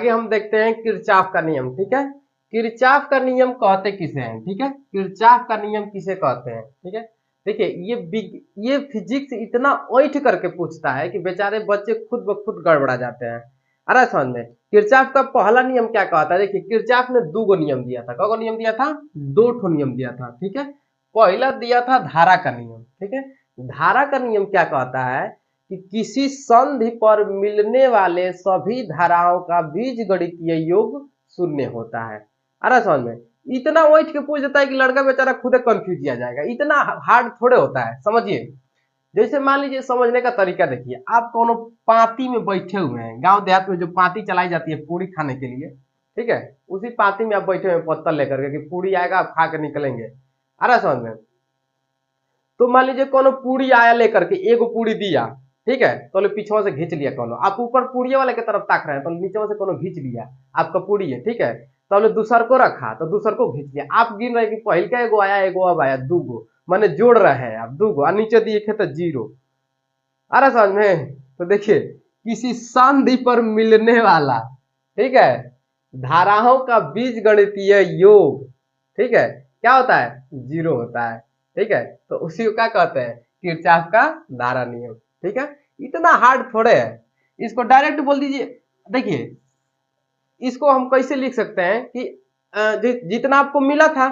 आगे हम देखते हैं किरचॉफ का नियम। ठीक है, किरचॉफ का नियम कहते किसे हैं? ठीक है, किरचॉफ का नियम किसे कहते हैं? ठीक है, देखिए ये फिजिक्स इतना ओइठ करके पूछता है कि बेचारे बच्चे खुद ब खुद गड़बड़ा जाते हैं। अरे समझ में, किरचॉफ का पहला नियम क्या कहता है? देखिए किरचॉफ ने दो गो नियम दिया था। कौ नियम दिया था? दो ठो नियम दिया था। ठीक है, पहला दिया था धारा का नियम। ठीक है, धारा का नियम क्या कहता है कि किसी संधि पर मिलने वाले सभी धाराओं का बीजगणितीय योग शून्य होता है। अरे समझ में, इतना ओइठ के पूछ देता है कि लड़का बेचारा खुद कंफ्यूज किया जाएगा। इतना हार्ड थोड़े होता है, समझिए। जैसे मान लीजिए, समझने का तरीका देखिए, आप कोनो पाती में बैठे हुए हैं, गांव देहात में जो पाती चलाई जाती है पूरी खाने के लिए, ठीक है, उसी पाती में आप बैठे हुए पत्तल लेकर के कि पूरी आएगा आप खा के निकलेंगे। अरे समझ में, तो मान लीजिए कोनो पूरी आया लेकर के, एगो पूरी दिया, ठीक है, तो पीछे से खींच लिया कोनो, आप ऊपर पूरी वाले की तरफ ताक रहे हैं तो नीचे से कोनो खींच लिया, आपका पूरी है, ठीक है, तो दूसर को रखा तो दूसर को खींच लिया। आप गिन रहे कि पहल का एगो आया, एगो अब आया, दू गो, माने जोड़ रहे हैं आप दू गो, नीचे दिए थे तो जीरो। अरे समझ में, तो देखिए किसी संधि पर मिलने वाला, ठीक है, धाराओं का बीजगणितीय योग, ठीक है, क्या होता है? जीरो होता है। ठीक है, तो उसी को क्या कहते हैं? किरचॉफ का धारा नियम। ठीक है, इतना हार्ड थोड़े है, इसको डायरेक्ट बोल दीजिए। देखिए इसको हम कैसे लिख सकते हैं कि जितना आपको मिला था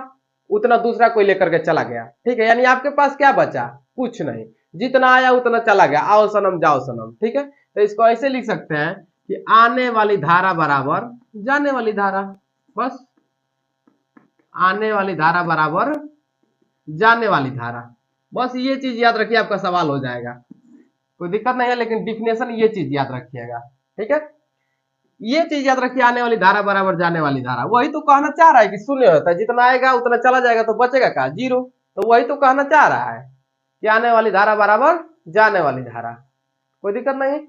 उतना दूसरा कोई लेकर के चला गया। ठीक है, यानी आपके पास क्या बचा? कुछ नहीं, जितना आया उतना चला गया, आओ सनम जाओ सनम। ठीक है, तो इसको ऐसे लिख सकते हैं कि आने वाली धारा बराबर जाने वाली धारा, बस आने वाली धारा बराबर जाने वाली धारा, बस ये चीज याद रखिए, आपका सवाल हो जाएगा, कोई दिक्कत नहीं है। लेकिन डिफिनेशन ये चीज याद रखिएगा। ठीक है, ये चीज याद रखिए, आने वाली धारा बराबर जाने वाली धारा। वही तो कहना चाह रहा है कि शून्य होता है, जितना आएगा उतना चला जाएगा तो बचेगा क्या? जीरो। तो वही तो कहना चाह रहा है कि आने वाली धारा बराबर जाने वाली धारा, कोई दिक्कत नहीं।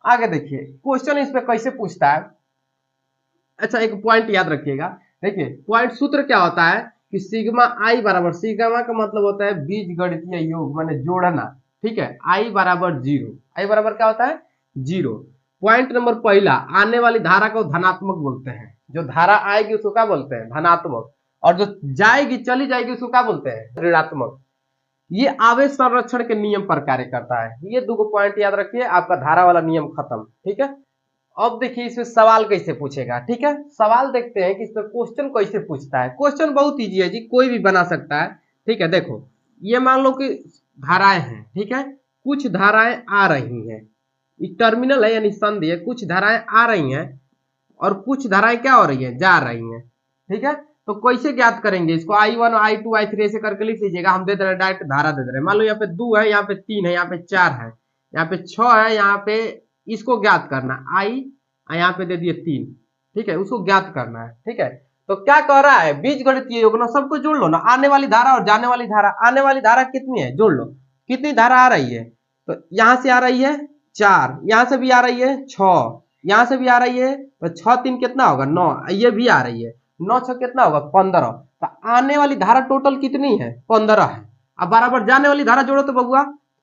आगे देखिए क्वेश्चन इस पे कैसे पूछता है। अच्छा एक पॉइंट याद रखिएगा, देखिए पॉइंट सूत्र क्या होता है कि सिग्मा आई बराबर, सिग्मा का मतलब होता है बीज गणितीय योग, माने जोड़ना। ठीक है, आई बराबर जीरो, आई बराबर क्या होता है? जीरो। पॉइंट नंबर पहला, आने वाली धारा को धनात्मक बोलते हैं, जो धारा आएगी उसको क्या बोलते हैं? धनात्मक, और जो जाएगी चली जाएगी उसको क्या बोलते हैं? ऋणात्मक। ये आवेश संरक्षण के नियम पर कार्य करता है। ये दो पॉइंट याद रखिए, आपका धारा वाला नियम खत्म। ठीक है, अब देखिए इसमें सवाल कैसे पूछेगा। ठीक है, सवाल देखते हैं कि इसमें क्वेश्चन कैसे पूछता है। क्वेश्चन बहुत इजी है जी, कोई भी बना सकता है। ठीक है, देखो ये मान लो कि धाराएं हैं, ठीक है, कुछ धाराएं आ रही हैं, टर्मिनल है यानी संधि है, कुछ धाराएं आ रही हैं और कुछ धाराएं क्या हो रही है? जा रही हैं। ठीक है, तो कैसे ज्ञात करेंगे इसको? I1 I2 I3 ऐसे करके लिख लीजिएगा। हम दे दे रहे डायरेक्ट धारा दे दे रहे, मान लो यहाँ पे 2 है, यहाँ पे 3 है, यहाँ पे 4 है, यहाँ पे 6 है, यहाँ पे इसको ज्ञात करना I, यहाँ पे दे दिए 3। ठीक है, उसको ज्ञात करना है। ठीक है, तो क्या कह रहा है? बीजगणितीय योग ना, सबको जोड़ लो ना, आने वाली धारा और जाने वाली धारा। आने वाली धारा कितनी है? जोड़ लो, कितनी धारा आ रही है? तो यहाँ से आ रही है 4, यहाँ से भी आ रही है 6, यहाँ से भी आ रही है, तो 6 3 कितना होगा? 9, ये भी आ रही है, 9 6 कितना होगा? 15। तो आने वाली धारा टोटल कितनी है? 15 है। अब बराबर जाने वाली धारा जोड़ो तो बबुआ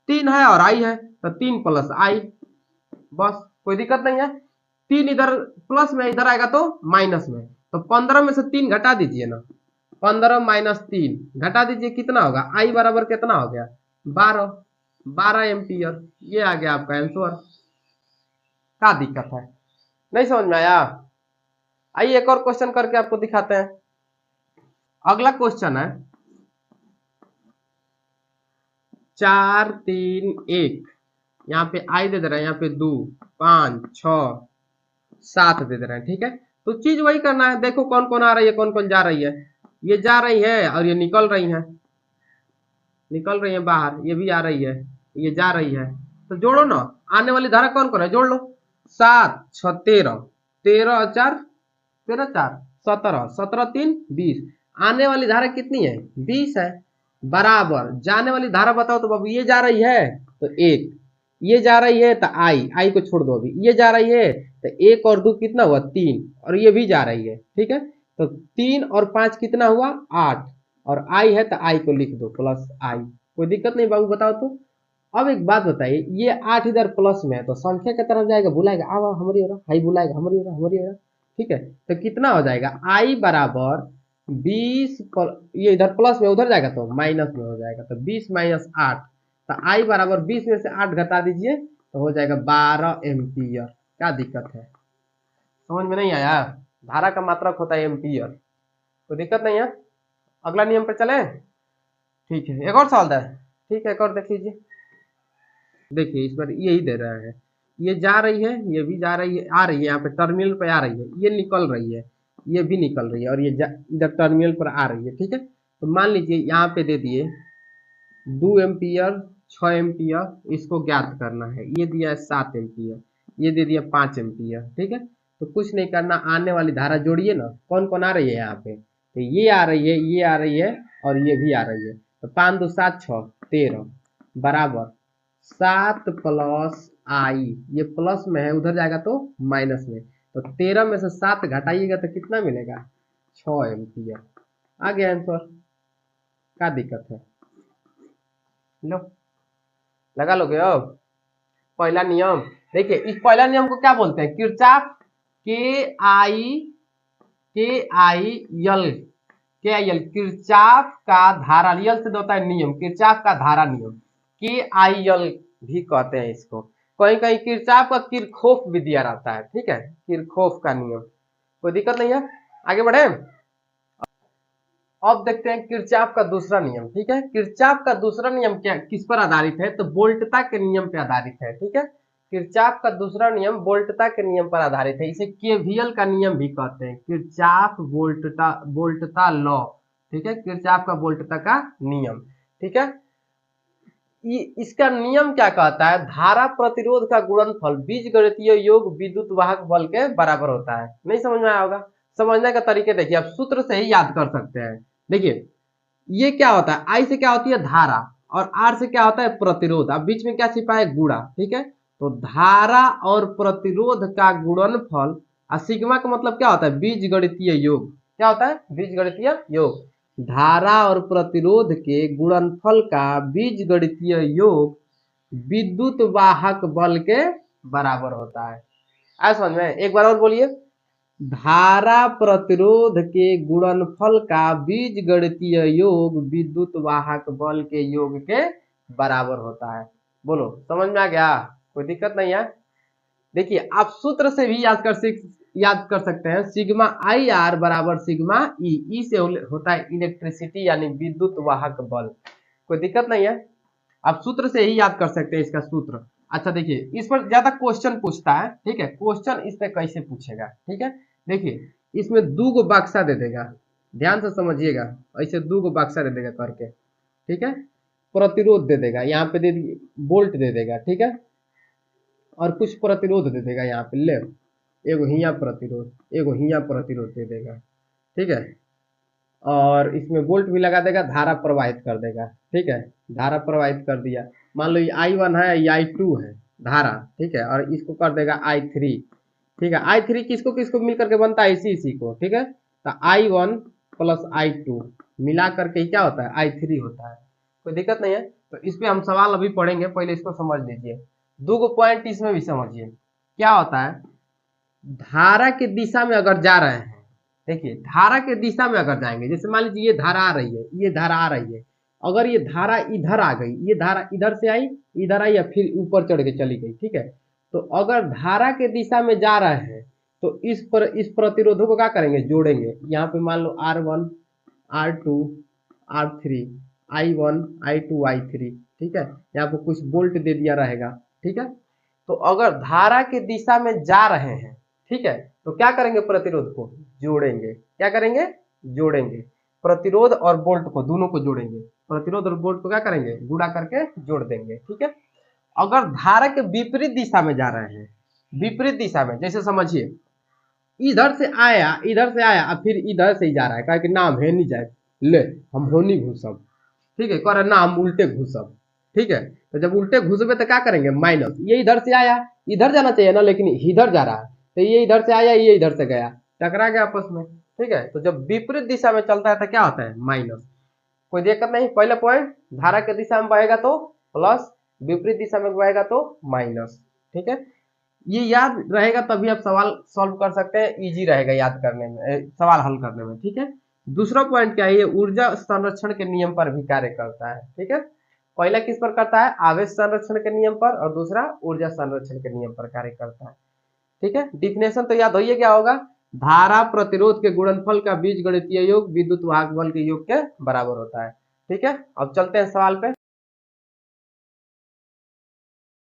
3 है और आई है, तो 3 प्लस आई, बस कोई दिक्कत नहीं है। 3 इधर प्लस में, इधर आएगा तो माइनस में, तो 15 में से 3 घटा दीजिए ना, 15 माइनस 3 घटा दीजिए, कितना होगा? आई बराबर कितना हो गया? 12, 12 एम्पियर। ये आ गया आपका आंसर। क्या दिक्कत है? नहीं समझ में आया? आइए एक और क्वेश्चन करके आपको दिखाते हैं। अगला क्वेश्चन है 4 3 1, यहाँ पे आई दे दे रहे हैं, यहाँ पे 2 5 6 7 दे दे रहे हैं। ठीक है, तो चीज वही करना है। देखो कौन कौन आ रही है, कौन कौन जा रही है। ये जा रही है और ये निकल रही है, निकल रही है बाहर, ये भी आ रही है, ये जा रही है। तो जोड़ो ना, आने वाली धारा कौन कौन है? जोड़ लो। 7 6 13, 13 4 13 4 17, 17 3 20। आने वाली धारा कितनी है? 20 है। बराबर जाने वाली धारा बताओ तो बाबू, ये जा रही है तो 1, ये जा रही है तो आई को छोड़ दो, अभी ये जा रही है तो 1 और 2 कितना हुआ? 3, और ये भी जा रही है। ठीक है, तो 3 और 5 कितना हुआ? 8, और आई है तो आई को लिख दो प्लस आई, कोई दिक्कत नहीं बाबू, बताओ तो अब एक बात बताइए, ये 8 इधर प्लस में है तो संख्या की तरफ जाएगा, बुलाएगा अब हमारी ओर, हाई बुलाएगा हमारी ओर, हमारी ओर। ठीक है, तो कितना हो जाएगा, आई बराबर 20, ये इधर प्लस में उधर जाएगा तो माइनस में हो जाएगा, तो 20 माइनस 8, तो आई बराबर 20 में से 8 घटा दीजिए तो हो जाएगा 12 एम्पियर। क्या दिक्कत है, समझ में नहीं आया? धारा का मात्रक होता है एम्पियर, कोई दिक्कत नहीं है। अगला नियम पर चले, ठीक है, एक और सवाल है, ठीक है, एक और देख लीजिए। देखिए इस बार यही दे रहा है, ये जा रही है, ये भी जा रही है, आ रही है, यहाँ पे टर्मिनल पे आ रही है, ये निकल रही है, ये भी निकल रही है, और ये इधर टर्मिनल पर आ रही है। ठीक है, तो मान लीजिए यहाँ पे दे दिए 2 एम्पियर 6 एम्पियर, इसको ज्ञात करना है, ये दिया है 7 एम्पियर, ये दे दिया 5 एम्पियर। ठीक है, तो कुछ नहीं करना, आने वाली धारा जोड़िए ना, कौन कौन आ रही है यहाँ पे, तो ये आ रही है, ये आ रही है, और ये भी आ रही है, तो 5 2 7 6 13 बराबर 7 प्लस आई, ये प्लस में है उधर जाएगा तो माइनस में, तो 13 में से 7 घटाइएगा तो कितना मिलेगा, 6 एम्पियर। आ गया आंसर, क्या दिक्कत है, लो लगा लोगे। अब पहला नियम देखिए, इस पहला नियम को क्या बोलते हैं, किरचॉफ के आई यल, किरचॉफ का धारा, यल से होता है नियम, किरचॉफ का धारा नियम, के आई यल भी कहते हैं इसको, कहीं कहीं किरचॉफ का किरखोफ भी दिया रहता है। ठीक है, किरखोफ का नियम, कोई दिक्कत नहीं है, आगे बढ़े। अब देखते हैं किरचॉफ का दूसरा नियम। ठीक है, किरचॉफ का दूसरा नियम क्या, किस पर आधारित है, तो वोल्टता के नियम पर आधारित है। ठीक है, किरचॉफ का दूसरा नियम वोल्टता के नियम पर आधारित है, इसे केवीएल का नियम भी कहते हैं, किरचॉफ वोल्टता लॉ। ठीक है, किरचॉफ का वोल्टता का नियम। ठीक है, इसका नियम क्या कहता है, धारा प्रतिरोध का गुणनफल बीजगणितीय योग विद्युत वाहक बल के बराबर होता है। नहीं समझ में आया होगा, समझने का तरीके देखिए, आप सूत्र से ही याद कर सकते हैं। देखिए ये क्या होता है, आई से क्या होती है धारा, और आर से क्या होता है प्रतिरोध, अब बीच में क्या छिपा है, गुणा। ठीक है, तो धारा और प्रतिरोध का गुणनफल, और सिग्मा का मतलब क्या होता है, बीजगणितीय योग। क्या होता है, बीजगणितीय योग, धारा और प्रतिरोध के गुणनफल का बीजगणितीय योग विद्युत वाहक बल के बराबर होता है। आया समझ में, एक बार और बोलिए, धारा प्रतिरोध के गुणनफल का बीजगणितीय योग विद्युत वाहक बल के योग के बराबर होता है। बोलो समझ में आ गया, कोई दिक्कत नहीं है। देखिए आप सूत्र से भी याद कर सकते हैं, सिग्मा आई आर बराबर सिग्मा ई से होता है इलेक्ट्रिसिटी यानी विद्युत वाहक बल, कोई दिक्कत नहीं है, आप सूत्र से ही याद कर सकते हैं इसका सूत्र। अच्छा देखिए, इस पर ज्यादा क्वेश्चन पूछता है। ठीक है, क्वेश्चन इस पे कैसे पूछेगा, ठीक है, देखिए इसमें 2 बक्सा दे देगा, ध्यान से समझिएगा, ऐसे 2 बक्सा दे देगा करके। ठीक है, प्रतिरोध दे देगा, यहाँ पे दे वोल्ट दे देगा। ठीक है, और कुछ प्रतिरोध दे देगा, यहाँ पे ले एगो हिया प्रतिरोध, एगो हिया प्रतिरोध दे देगा। ठीक है, और इसमें वोल्ट भी लगा देगा, धारा प्रवाहित कर देगा। ठीक है, धारा प्रवाहित कर दिया, मान लो ये I1 है, ये I2 है धारा। ठीक है, और इसको कर देगा I3। ठीक है, I3 किसको किसको मिल करके बनता है, इसी को। ठीक है, तो I1 प्लस I2 मिला करके क्या होता है, I3 होता है, कोई दिक्कत नहीं है। तो इस पे हम सवाल अभी पढ़ेंगे, पहले इसको समझ लीजिए। 2 पॉइंट इसमें भी समझिए, क्या होता है, धारा के दिशा में अगर जा रहे हैं, देखिए धारा के दिशा में अगर जाएंगे, जैसे मान लीजिए ये धारा आ रही है, ये धारा आ रही है, अगर ये धारा इधर आ गई, ये धारा इधर से आई, इधर आई, या फिर ऊपर चढ़ के चली गई। ठीक है, तो अगर धारा के दिशा में जा रहे हैं तो इस प्रतिरोधों को क्या करेंगे, जोड़ेंगे। यहाँ पे मान लो R1 R2 R3 I1 I2 I3। ठीक है, यहाँ पे कुछ वोल्ट दे दिया रहेगा। ठीक है, तो अगर धारा की दिशा में जा रहे हैं, ठीक है, तो क्या करेंगे, प्रतिरोध को जोड़ेंगे। क्या करेंगे, जोड़ेंगे, प्रतिरोध और वोल्ट को दोनों को जोड़ेंगे, प्रतिरोध और वोल्ट को क्या करेंगे, गुणा करके जोड़ देंगे। ठीक है, अगर धारा के विपरीत दिशा में जा रहे हैं, विपरीत दिशा में, जैसे समझिए इधर से आया, और फिर इधर से ही जा रहा है, कहे कि नाम है नहीं जाए, ले हम होनी घुसब। ठीक है, कह रहे ना हम उल्टे घुसब। ठीक है, तो जब उल्टे घुसबे तो क्या करेंगे, माइनस, ये इधर से आया, इधर जाना चाहिए ना, लेकिन इधर जा रहा है, तो ये इधर से आया, ये इधर से गया, टकरा गया आपस में। ठीक है, तो जब विपरीत दिशा में चलता है तो क्या होता है, माइनस, कोई दिक्कत नहीं। पहला पॉइंट, धारा के दिशा में बहेगा तो प्लस, विपरीत दिशा में बहेगा तो माइनस। ठीक है, ये याद रहेगा तभी आप सवाल सॉल्व कर सकते हैं, इजी रहेगा याद करने में, सवाल हल करने में। ठीक है, दूसरा पॉइंट क्या है, ये ऊर्जा संरक्षण के नियम पर भी कार्य करता है। ठीक है, पहला किस पर करता है, आवेश संरक्षण के नियम पर, और दूसरा ऊर्जा संरक्षण के नियम पर कार्य करता है। ठीक है, डिफिनेशन तो याद होइए क्या होगा, धारा प्रतिरोध के गुणनफल का बीजगणितीय योग विद्युत वाहक बल के योग के बराबर होता है। ठीक है, अब चलते हैं सवाल पे।